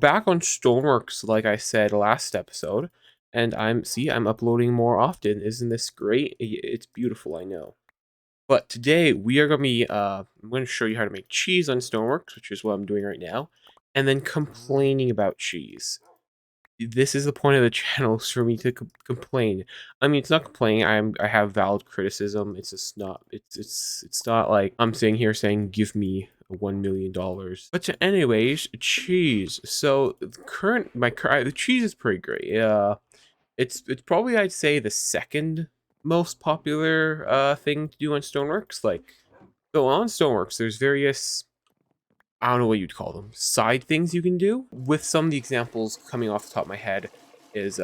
back on Stoneworks, like I said last episode, and I'm uploading more often. Isn't this great? It's beautiful, I know. But today we are gonna be I'm gonna show you how to make cheese on Stoneworks, which is what I'm doing right now, and then complaining about cheese. This is the point of the channel, is for me to complain. I mean, it's not complaining. I have valid criticism. It's just not. It's not like I'm sitting here saying, "Give me $1 million." But anyways, cheese. So the cheese is pretty great. Yeah, it's probably, I'd say, the second most popular thing to do on Stoneworks. So on Stoneworks, there's various, I don't know what you'd call them, side things you can do. With some of the examples coming off the top of my head is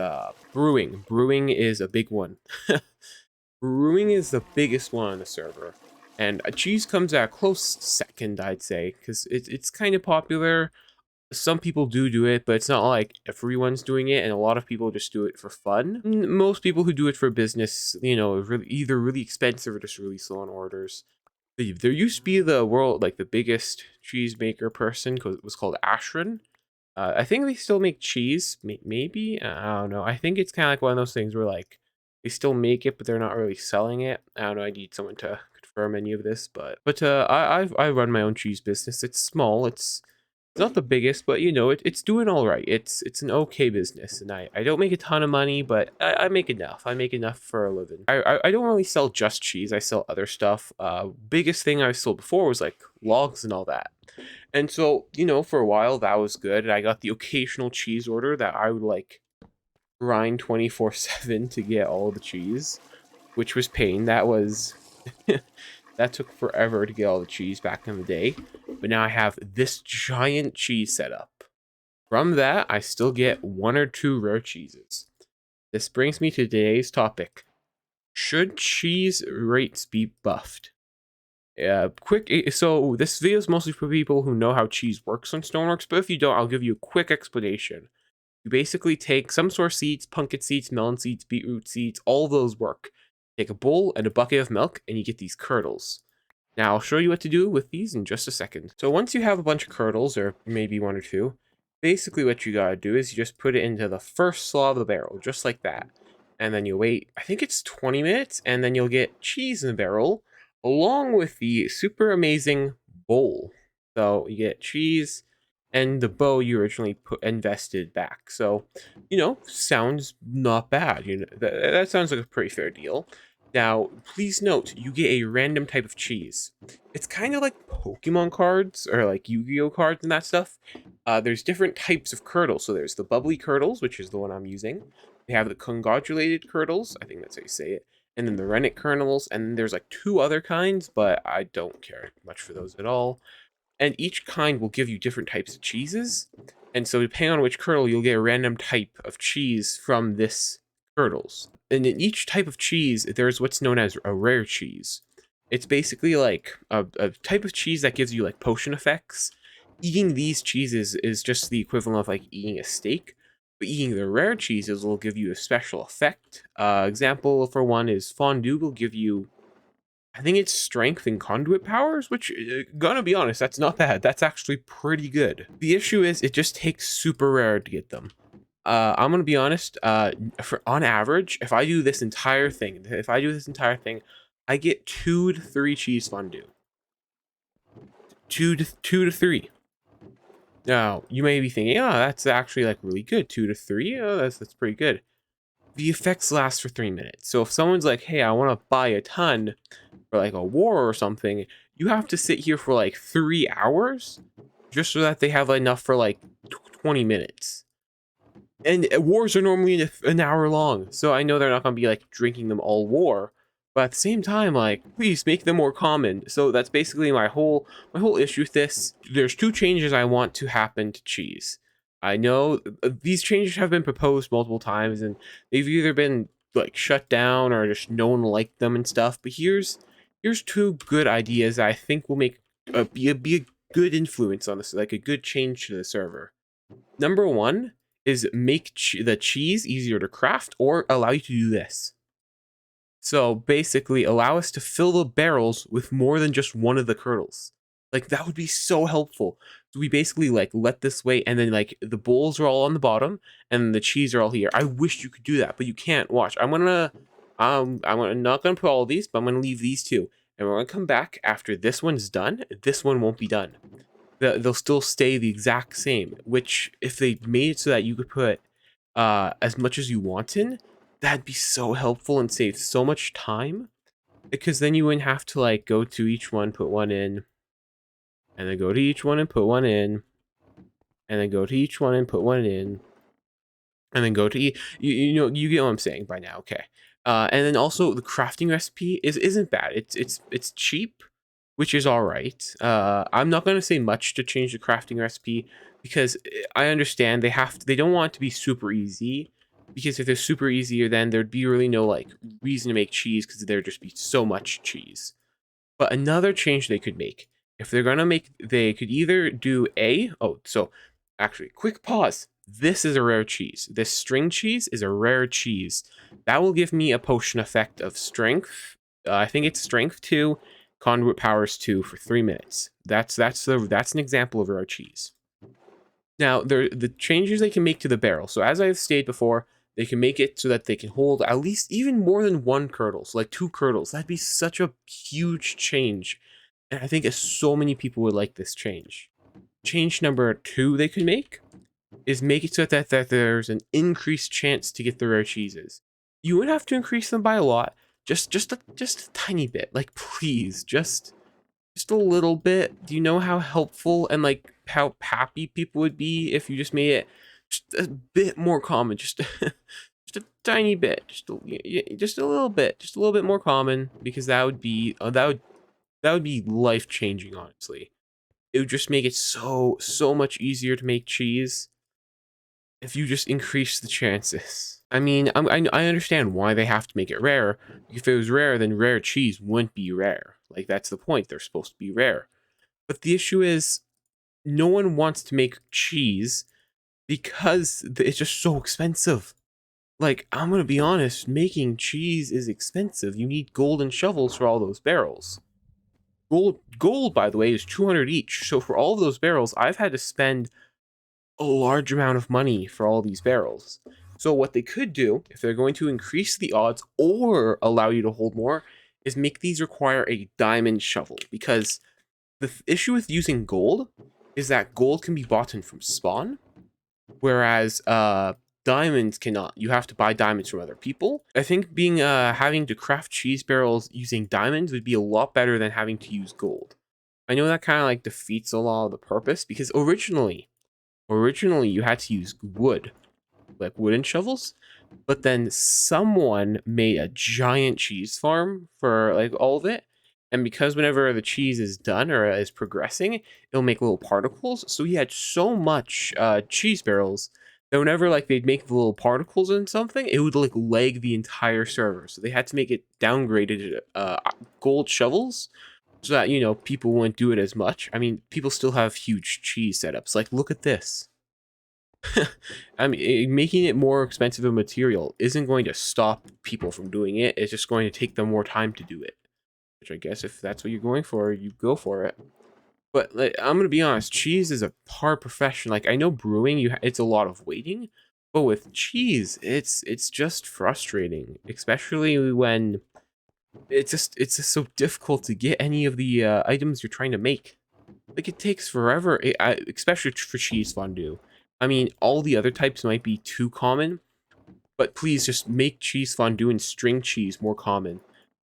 brewing. Brewing is a big one. Brewing is the biggest one on the server. And cheese comes at a close second, I'd say, because it's kind of popular. Some people do it, but it's not like everyone's doing it, and a lot of people just do it for fun. Most people who do it for business, either really expensive or just really slow on orders. There used to be the biggest cheese maker person was called Ashran. I think they still make cheese, maybe. I don't know. I think it's kind of like one of those things where like they still make it, but they're not really selling it. I don't know. I need someone to confirm any of this, but I run my own cheese business. It's small. It's not the biggest, but it's doing all right. It's an okay business, and I don't make a ton of money, but I make enough. I make enough for a living. I don't really sell just cheese. I sell other stuff. Biggest thing I sold before was like logs and all that. And so, for a while that was good. And I got the occasional cheese order that I would like grind 24/7 to get all the cheese, which was pain. That was that took forever to get all the cheese back in the day. But now I have this giant cheese setup. From that, I still get 1 or 2 rare cheeses. This brings me to today's topic. Should cheese rates be buffed? So this video is mostly for people who know how cheese works on Stoneworks, but if you don't, I'll give you a quick explanation. You basically take some sort of seeds, pumpkin seeds, melon seeds, beetroot seeds, all those work. Take a bowl and a bucket of milk, and you get these kernels. Now, I'll show you what to do with these in just a second. So once you have a bunch of kernels, or maybe 1 or 2, basically what you gotta do is you just put it into the first slot of the barrel, just like that. And then you wait, I think it's 20 minutes, and then you'll get cheese in the barrel, along with the super amazing bowl. So you get cheese and the bow you originally invested back. So, sounds not bad. That sounds like a pretty fair deal. Now, please note, you get a random type of cheese. It's kind of like Pokemon cards or like Yu-Gi-Oh cards and that stuff. There's different types of kernels. So there's the bubbly kernels, which is the one I'm using. We have the congratulated kernels, I think that's how you say it. And then the rennet kernels, and then there's like 2 other kinds, but I don't care much for those at all. And each kind will give you different types of cheeses. And so depending on which kernel, you'll get a random type of cheese from this kernels. And in each type of cheese, there's what's known as a rare cheese. It's basically like a type of cheese that gives you like potion effects. Eating these cheeses is just the equivalent of like eating a steak. But eating the rare cheeses will give you a special effect. Example for one is fondue will give you, I think it's strength and conduit powers, which, gonna be honest, that's not bad. That's actually pretty good. The issue is it just takes super rare to get them. I'm gonna be honest, on average, if I do this entire thing, I get 2 to 3 cheese fondue. 2 to 3. Now, you may be thinking, oh, that's actually like really good. 2 to 3, oh, that's pretty good. The effects last for 3 minutes. So if someone's like, hey, I want to buy a ton for like a war or something, you have to sit here for like 3 hours just so that they have enough for like 20 minutes. And wars are normally an hour long, so I know they're not going to be like drinking them all war, but at the same time, like, please make them more common. So that's basically my whole issue with this. There's 2 changes I want to happen to cheese. I know these changes have been proposed multiple times, and they've either been like shut down or just no one liked them and stuff. But here's 2 good ideas that I think will make be a good influence on this, like a good change to the server. Number 1 is make the cheese easier to craft, or allow you to do this. So basically allow us to fill the barrels with more than just one of the kernels. Like, that would be so helpful. So we basically like let this wait, and then like the bowls are all on the bottom, and the cheese are all here. I wish you could do that, but you can't. Watch. Not gonna put all of these, but I'm gonna leave these two, and we're gonna come back after this one's done. This one won't be done. They'll still stay the exact same. Which, if they made it so that you could put as much as you want in, that'd be so helpful and save so much time. Because then you wouldn't have to like go to each one, put one in, and then go to each one and put one in, and then go to each one and put one in, and then go to you know, you get what I'm saying by now. Okay. And then also the crafting recipe isn't bad. It's cheap, which is all right. I'm not going to say much to change the crafting recipe, because I understand they don't want it to be super easy, because if they're super easier, then there'd be really no like reason to make cheese, because there'd just be so much cheese. But another change they could make, if they're gonna make, they could either do so actually, quick pause. This is a rare cheese. This string cheese is a rare cheese. That will give me a potion effect of strength. I think it's strength 2, conduit powers 2 for 3 minutes. That's an example of rare cheese. Now, the changes they can make to the barrel. So as I've stated before, they can make it so that they can hold at least even more than 1 curdle, so like 2 curdles. That'd be such a huge change. And I think so many people would like this change. Change number 2 they could make is make it so that there's an increased chance to get the rare cheeses. You would have to increase them by a lot, just a tiny bit. Like, please, just a little bit. Do you know how helpful and like how happy people would be if you just made it just a bit more common, just just a tiny bit, just a little bit more common, because that would be life changing. Honestly, it would just make it so much easier to make cheese if you just increase the chances. I mean, I understand why they have to make it rare. If it was rare, then rare cheese wouldn't be rare. Like, that's the point. They're supposed to be rare. But the issue is, no one wants to make cheese because it's just so expensive. Like, I'm gonna be honest, making cheese is expensive. You need golden shovels for all those barrels. Gold, by the way, is 200 each. So for all of those barrels, I've had to spend a large amount of money for all these barrels. So what they could do, if they're going to increase the odds or allow you to hold more, is make these require a diamond shovel. Because the issue with using gold is that gold can be bought in from spawn, whereas diamonds cannot. You have to buy diamonds from other people. I think having to craft cheese barrels using diamonds would be a lot better than having to use gold. I know that kind of like defeats a lot of the purpose, because originally you had to use wood, like wooden shovels, but then someone made a giant cheese farm for like all of it, and because whenever the cheese is done or is progressing, it'll make little particles. So he had so much cheese barrels that whenever like they'd make the little particles in something, it would like lag the entire server. So they had to make it downgraded gold shovels, so that, you know, people wouldn't do it as much. I mean, people still have huge cheese setups. Like, look at this. I mean, making it more expensive of material isn't going to stop people from doing it. It's just going to take them more time to do it. Which, I guess, if that's what you're going for, you go for it. But like, I'm gonna be honest, cheese is a hard profession. Like, I know brewing, it's a lot of waiting, but with cheese, it's just frustrating, especially when it's just so difficult to get any of the items you're trying to make. Like, it takes forever, especially for cheese fondue. I mean, all the other types might be too common, but please just make cheese fondue and string cheese more common,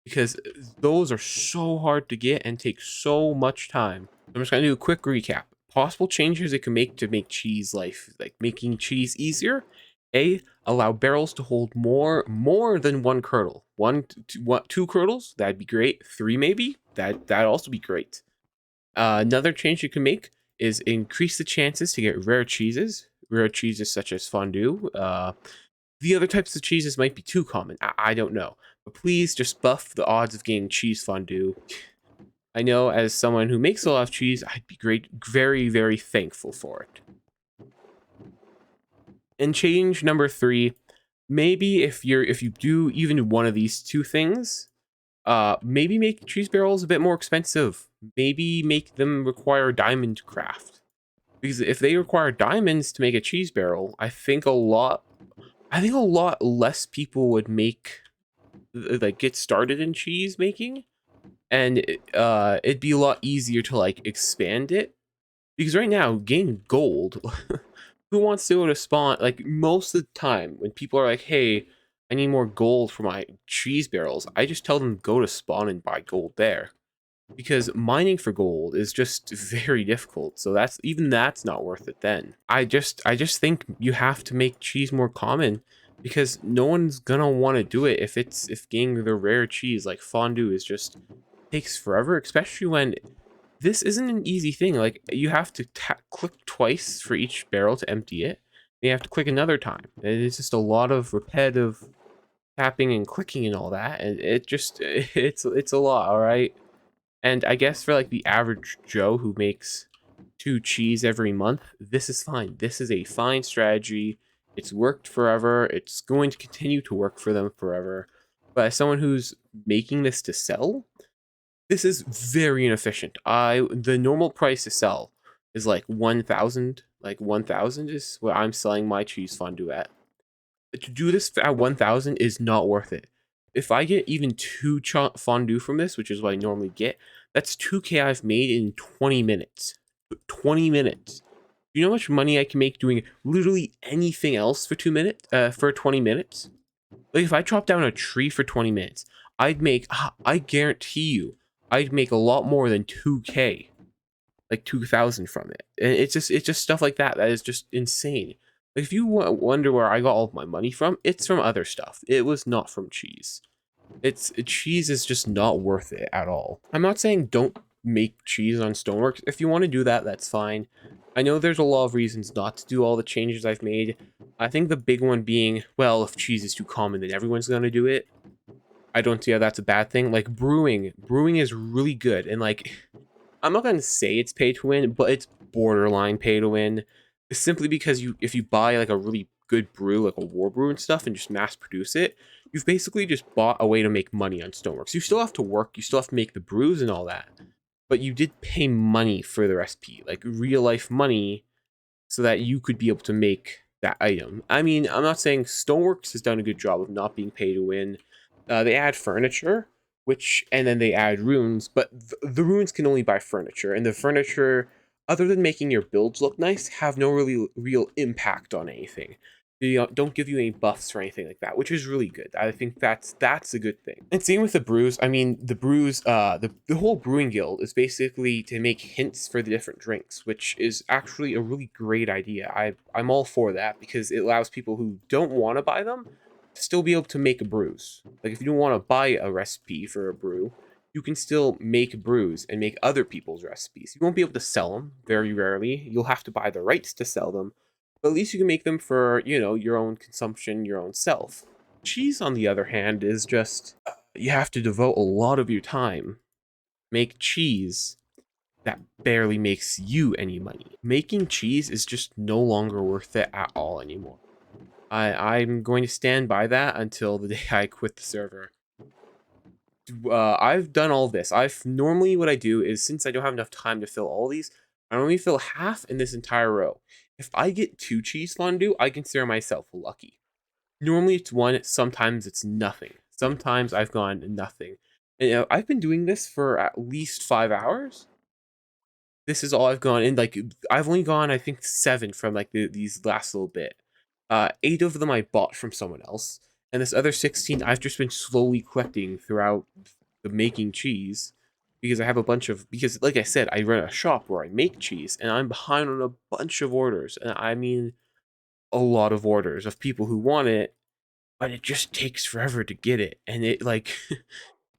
because those are so hard to get and take so much time. I'm just gonna do a quick recap. Possible changes it can make to make cheese life, like making cheese easier. Allow barrels to hold more than 1 curdle. 2 curdles, that'd be great. 3 maybe, that'd also be great. Another change you can make is increase the chances to get rare cheeses. Rare cheeses such as fondue. The other types of cheeses might be too common. I don't know. But please just buff the odds of getting cheese fondue. I know, as someone who makes a lot of cheese, I'd be very, very thankful for it. And change number 3, maybe if you do even one of these 2 things, maybe make cheese barrels a bit more expensive. Maybe make them require diamond craft. Because if they require diamonds to make a cheese barrel, I think a lot less people would make like get started in cheese making, and it'd be a lot easier to like expand it. Because right now, getting gold, who wants to go to spawn? Like most of the time, when people are like, "Hey, I need more gold for my cheese barrels," I just tell them go to spawn and buy gold there. Because mining for gold is just very difficult. So that's not worth it then. I just think you have to make cheese more common because no one's gonna want to do it if getting the rare cheese like fondue is just takes forever, especially when this isn't an easy thing. Like you have to click twice for each barrel to empty it. And you have to click another time. And it's just a lot of repetitive tapping and clicking and all that, and it just it's a lot, all right? And I guess for like the average Joe who makes 2 cheese every month, this is fine. This is a fine strategy. It's worked forever. It's going to continue to work for them forever. But as someone who's making this to sell, this is very inefficient. The normal price to sell is like 1,000. Like 1,000 is what I'm selling my cheese fondue at. To do this at 1,000 is not worth it. If I get even 2 fondue from this, which is what I normally get, that's 2K I've made in 20 minutes. 20 minutes. Do you know how much money I can make doing literally anything else for 2 minutes? For 20 minutes? Like if I chop down a tree for 20 minutes, I guarantee you, I'd make a lot more than 2K, like 2,000 from it. And it's just stuff like that that is just insane. Like if you wonder where I got all of my money from, it's from other stuff. It was not from cheese. Cheese is just not worth it at all. I'm not saying don't make cheese on Stoneworks. If you want to do that, that's fine. I know there's a lot of reasons not to do all the changes I've made. I think the big one being, well, if cheese is too common, then everyone's going to do it. I don't see how that's a bad thing. Like brewing. Brewing is really good. And like, I'm not gonna say it's pay to win, but it's borderline pay to win. Simply because if you buy like a really good brew, like a war brew and stuff, and just mass produce it, you've basically just bought a way to make money on Stoneworks. You still have to work, you still have to make the brews and all that, but you did pay money for the recipe, like real life money, so that you could be able to make that item. I mean, I'm not saying Stoneworks has done a good job of not being pay to win. They add furniture, and then they add runes, but the runes can only buy furniture, and the furniture, other than making your builds look nice, have no really real impact on anything. They don't give you any buffs or anything like that, which is really good. I think that's a good thing. And same with the brews. I mean, the brews, the whole brewing guild is basically to make hints for the different drinks, which is actually a really great idea. I'm all for that because it allows people who don't want to buy them to still be able to make brews. Like if you don't want to buy a recipe for a brew, you can still make brews and make other people's recipes. You won't be able to sell them, very rarely. You'll have to buy the rights to sell them, but at least you can make them for, your own consumption, your own self. Cheese, on the other hand, is just, you have to devote a lot of your time. Make cheese that barely makes you any money. Making cheese is just no longer worth it at all anymore. I'm going to stand by that until the day I quit the server. I've done all this. Normally what I do is, since I don't have enough time to fill all these, I only fill half in this entire row. If I get 2 cheese fondue, I consider myself lucky. Normally it's 1, sometimes it's nothing. Sometimes I've gone nothing. And, I've been doing this for at least 5 hours. This is all I've gone in. Like I've only gone, I think, 7 from like these last little bit. 8 of them I bought from someone else, and this other 16 I've just been slowly collecting throughout the making cheese, because I have a bunch of, because like I said, I run a shop where I make cheese, and I'm behind on a bunch of orders, and I mean a lot of orders of people who want it, but it just takes forever to get it, and it like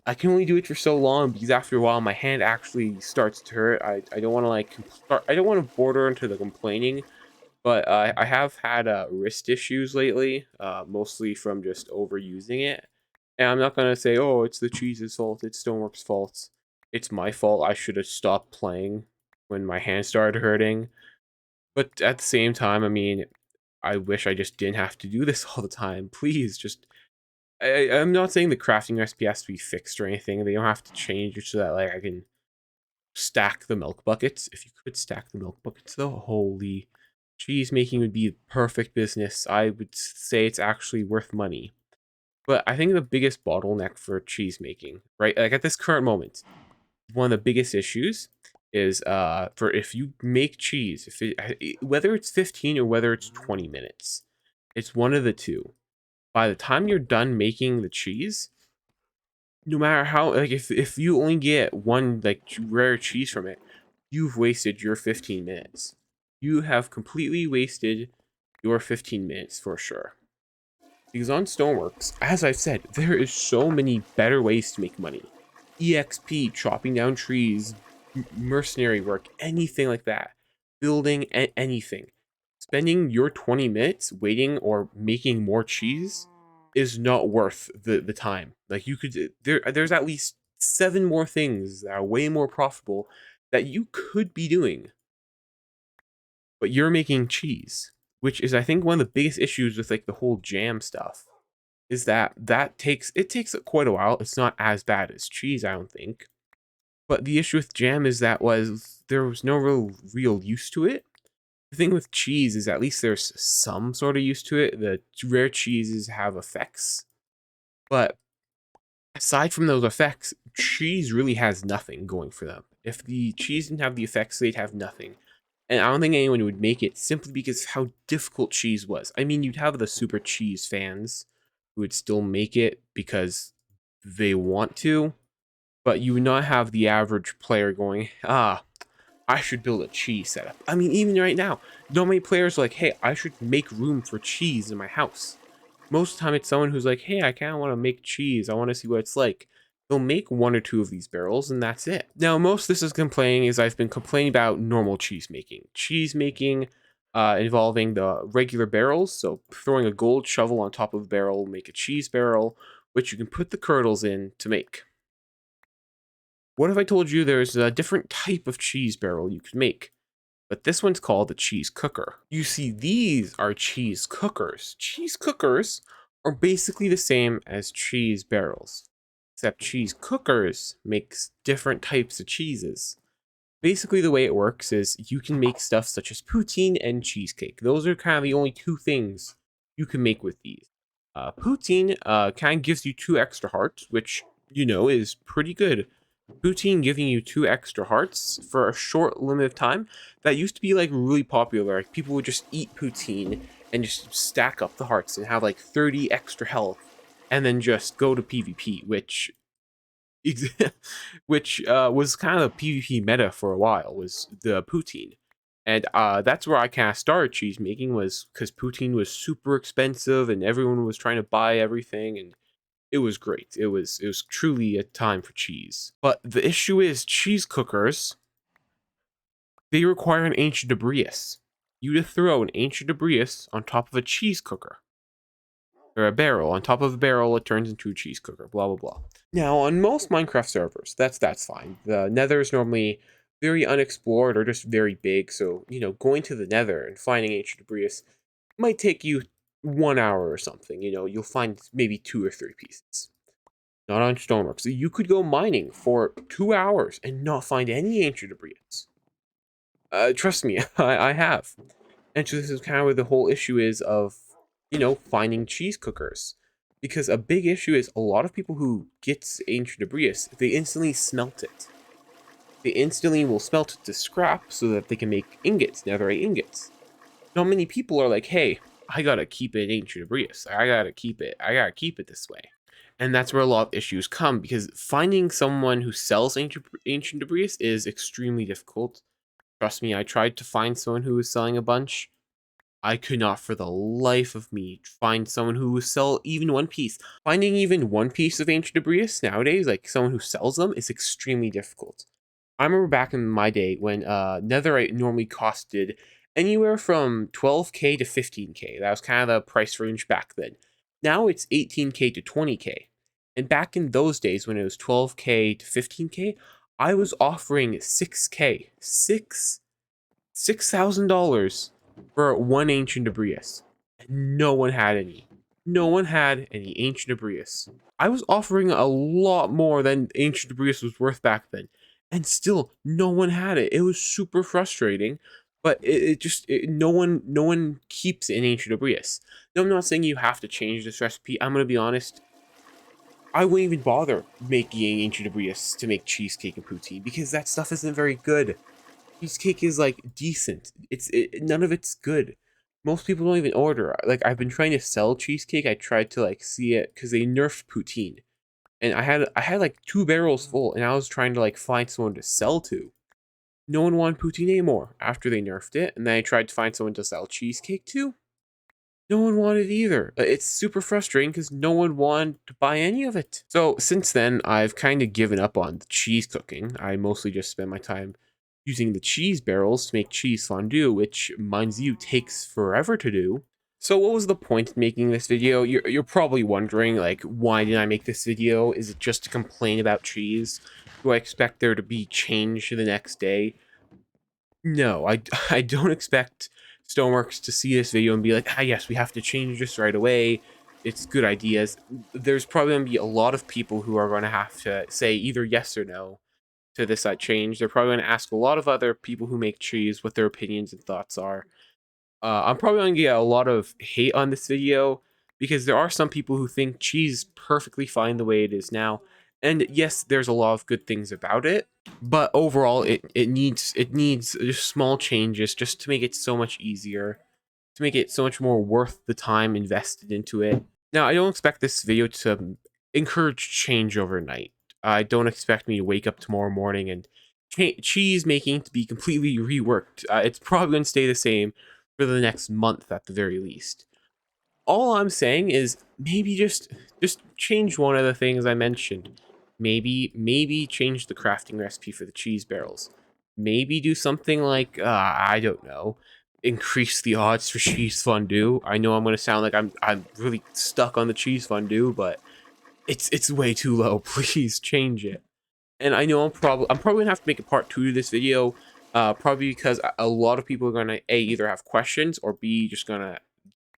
I can only do it for so long because after a while my hand actually starts to hurt. I don't want to like I don't want to border into the complaining, but I have had wrist issues lately, mostly from just overusing it. And I'm not gonna say, oh, it's the cheese's fault, it's Stoneworks' fault. It's my fault. I should have stopped playing when my hand started hurting. But at the same time, I mean, I wish I just didn't have to do this all the time. Please, just I'm not saying the crafting recipe has to be fixed or anything. They don't have to change it so that like I can stack the milk buckets. If you could stack the milk buckets, though, holy, cheese making would be perfect business. I would say it's actually worth money. But I think the biggest bottleneck for cheese making, right? Like at this current moment, one of the biggest issues is for if you make cheese, whether it's 15 or whether it's 20 minutes, it's one of the two. By the time you're done making the cheese, no matter how, like, if you only get one like rare cheese from it, you've wasted your 15 minutes. You have completely wasted your 15 minutes for sure. Because on Stoneworks, as I've said, there is so many better ways to make money. EXP, chopping down trees, mercenary work, anything like that. Building anything. Spending your 20 minutes waiting or making more cheese is not worth the time. Like you could there's at least 7 more things that are way more profitable that you could be doing. But you're making cheese, which is I think one of the biggest issues with like the whole jam stuff is that takes quite a while. It's not as bad as cheese, I don't think. But the issue with jam is there was no real use to it. The thing with cheese is at least there's some sort of use to it. The rare cheeses have effects, but aside from those effects, cheese really has nothing going for them. If the cheese didn't have the effects, they'd have nothing. And I don't think anyone would make it simply because of how difficult cheese was. I mean, you'd have the super cheese fans who would still make it because they want to, but you would not have the average player going, I should build a cheese setup. I mean, even right now, not many players are like, hey, I should make room for cheese in my house. Most of the time, it's someone who's like, hey, I kind of want to make cheese. I want to see what it's like. They'll make 1 or 2 of these barrels, and that's it. Now, most of this is complaining is I've been complaining about normal cheese making. Cheese making involving the regular barrels, so throwing a gold shovel on top of a barrel, make a cheese barrel, which you can put the curdles in to make. What if I told you there's a different type of cheese barrel you could make? But this one's called a cheese cooker. You see, these are cheese cookers. Cheese cookers are basically the same as cheese barrels, except cheese cookers makes different types of cheeses. Basically, the way it works is you can make stuff such as poutine and cheesecake. Those are kind of the only 2 things you can make with these. Poutine kind of gives you 2 extra hearts, which, you know, is pretty good. Poutine giving you 2 extra hearts for a short limited time, that used to be like really popular. Like people would just eat poutine and just stack up the hearts and have like 30 extra health and then just go to PvP, which was kind of the PvP meta for a while, was the poutine. And that's where I kind of started cheese making, was because poutine was super expensive and everyone was trying to buy everything, and it was great. It was truly a time for cheese. But the issue is cheese cookers, they require an ancient debris. You to throw an ancient debris on top of a cheese cooker. Or a barrel. On top of a barrel, it turns into a cheese cooker. Blah, blah, blah. Now, on most Minecraft servers, that's fine. The nether is normally very unexplored or just very big. So, you know, going to the nether and finding ancient debris might take you 1 hour or something. You know, you'll find maybe 2 or 3 pieces. Not on Stoneworks. You could go mining for 2 hours and not find any ancient debris. Trust me, I have. And so this is kind of where the whole issue is of, you know, finding cheese cookers. Because a big issue is a lot of people who get ancient debris, they instantly smelt it. They instantly will smelt it to scrap so that they can make ingots, netherite ingots. Not many people are like, hey, I gotta keep it ancient debris. I gotta keep it this way. And that's where a lot of issues come, because finding someone who sells ancient debris is extremely difficult. Trust me, I tried to find someone who was selling a bunch. I could not for the life of me find someone who would sell even 1 piece. Finding even 1 piece of ancient debris nowadays, like someone who sells them, is extremely difficult. I remember back in my day when netherite normally costed anywhere from 12k to 15k. That was kind of the price range back then. Now it's 18k to 20k. And back in those days when it was 12k to 15k, I was offering 6k, $6,000 for 1 ancient debris. And no one had any. No one had any ancient debris. I was offering a lot more than ancient debris was worth back then. and still no one had it. It was super frustrating, but no one keeps it in ancient Abrius. Now, I'm not saying you have to change this recipe. I'm gonna be honest. I wouldn't even bother making ancient Abrius to make cheesecake and poutine because that stuff isn't very good. Cheesecake is like decent. None of it's good. Most people don't even order. Like, I've been trying to sell cheesecake. I tried to like see it because they nerfed poutine, and I had like 2 barrels full, and I was trying to like find someone to sell to. No one wanted poutine anymore after they nerfed it, and then I tried to find someone to sell cheesecake to. No one wanted it either. It's super frustrating because no one wanted to buy any of it. So since then, I've kind of given up on the cheese cooking. I mostly just spend my time using the cheese barrels to make cheese fondue, which, mind you, takes forever to do. So what was the point in making this video? You're probably wondering, like, why did I make this video? Is it just to complain about cheese? Do I expect there to be change the next day? No, I don't expect Stoneworks to see this video and be like, ah, yes, we have to change this right away. It's good ideas. There's probably going to be a lot of people who are going to have to say either yes or no to this change. They're probably going to ask a lot of other people who make cheese what their opinions and thoughts are. I'm probably going to get a lot of hate on this video because there are some people who think cheese is perfectly fine the way it is now. And yes, there's a lot of good things about it, but overall it needs just small changes just to make it so much easier, to make it so much more worth the time invested into it. Now, I don't expect this video to encourage change overnight. I don't expect me to wake up tomorrow morning and cheese making to be completely reworked. It's probably going to stay the same for the next month at the very least. All I'm saying is maybe just change one of the things I mentioned. Maybe change the crafting recipe for the cheese barrels. Maybe do something like I don't know, increase the odds for cheese fondue. I know I'm gonna sound like I'm really stuck on the cheese fondue, but it's way too low. Please change it. And I know I'm probably gonna have to make a part 2 to this video, probably because a lot of people are gonna either have questions or just gonna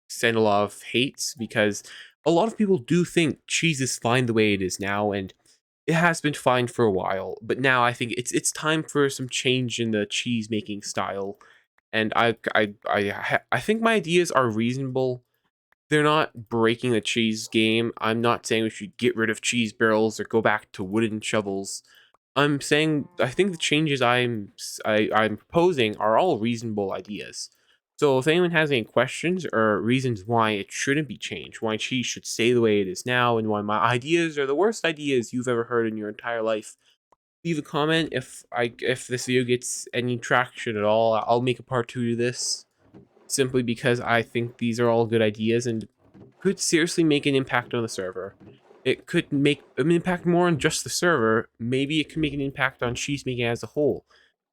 send a lot of hates because a lot of people do think cheese is fine the way it is now, and it has been fine for a while. But now I think it's time for some change in the cheese making style, and I think my ideas are reasonable. They're not breaking the cheese game. I'm not saying we should get rid of cheese barrels or go back to wooden shovels. I'm saying I think the changes I'm proposing are all reasonable ideas. So if anyone has any questions or reasons why it shouldn't be changed, why cheese should stay the way it is now, and why my ideas are the worst ideas you've ever heard in your entire life, leave a comment. If this video gets any traction at all, I'll make a part 2 to this, simply because I think these are all good ideas and could seriously make an impact on the server. It could make an impact more on just the server. Maybe it could make an impact on cheese making as a whole.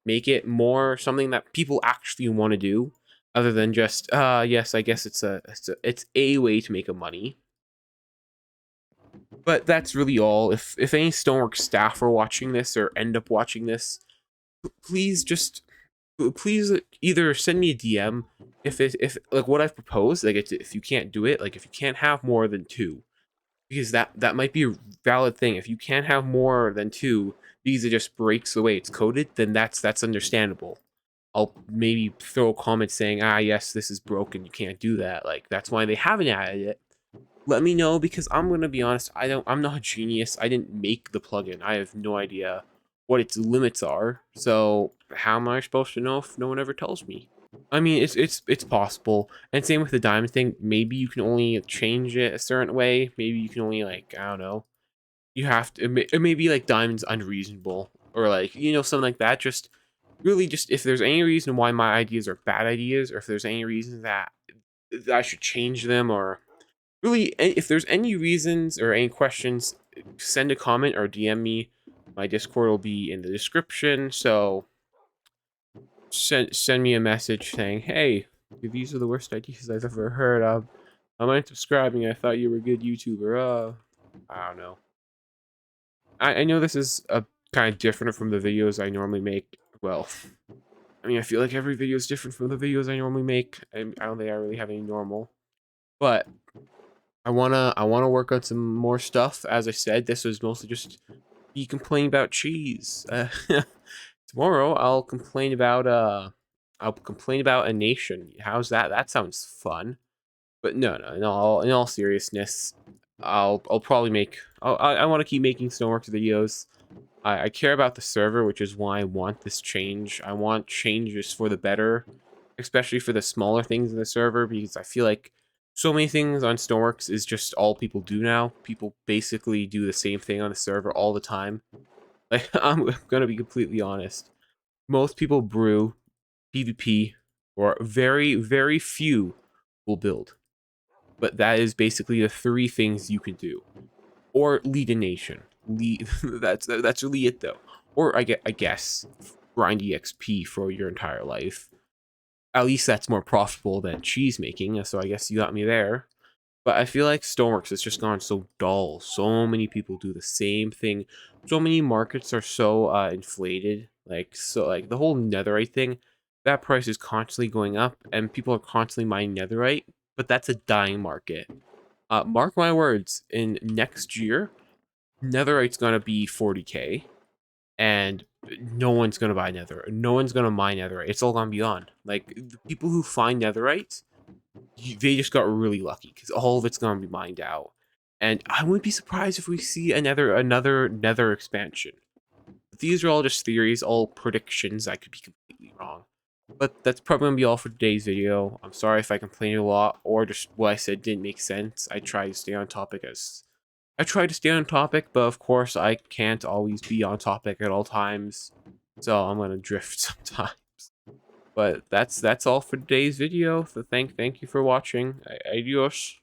Make it more something that people actually want to do, other than just, yes, I guess it's a way to make a money. But that's really all. If any Stoneworks staff are watching this or end up watching this, please just please either send me a DM if like what I've proposed, like if you can't do it, like if you can't have more than 2, because that might be a valid thing. If you can't have more than 2 because it just breaks the way it's coded, then that's understandable. I'll maybe throw a comment saying, ah, yes, this is broken, you can't do that. Like, that's why they haven't added it. Let me know, because I'm gonna be honest, I'm not a genius. I didn't make the plugin. I have no idea what its limits are. So how am I supposed to know if no one ever tells me? I mean, it's possible. And same with the diamond thing. Maybe you can only change it a certain way. Maybe you can only, like, I don't know. You have to, it may be like diamond's unreasonable, or like, something like that. Just really, just if there's any reason why my ideas are bad ideas, or if there's any reason that I should change them, or really, if there's any reasons or any questions, send a comment or DM me. My Discord will be in the description, so send me a message saying, hey, these are the worst ideas I've ever heard. I'm unsubscribing. I thought you were a good YouTuber. I don't know. I know this is a kind of different from the videos I normally make. Well, I mean, I feel like every video is different from the videos I normally make. I don't think I really have any normal, but I wanna work on some more stuff. As I said, this was mostly just be complaining about cheese. Tomorrow I'll complain about a nation. How's that? That sounds fun. But no, no. In all seriousness, I'll probably make. I want to keep making Stoneworks videos. I care about the server, which is why I want this change. I want changes for the better, especially for the smaller things in the server, because I feel like so many things on Stoneworks is just all people do now. People basically do the same thing on the server all the time. Like, I'm gonna be completely honest. Most people brew PvP, or very, very few will build. But that is basically the three things you can do. Or lead a nation. Lead that's really it though. Or I guess grind EXP for your entire life. At least that's more profitable than cheese making, so I guess you got me there. But I feel like Stoneworks has just gone so dull. So many people do the same thing. So many markets are so inflated. Like the whole netherite thing, that price is constantly going up, and people are constantly mining netherite. But that's a dying market. Mark my words. In next year, netherite's gonna be 40k, and no one's gonna buy netherite. No one's gonna mine netherite. It's all gonna be gone. Like the people who find netherite, they just got really lucky because all of it's gonna be mined out. And I wouldn't be surprised if we see another nether expansion. But these are all just theories, all predictions. I could be completely wrong. But that's probably gonna be all for today's video. I'm sorry if I complained a lot or just what I said didn't make sense. I try to stay on topic, but of course I can't always be on topic at all times. So I'm gonna drift sometimes. But that's all for today's video. So thank you for watching. Adios.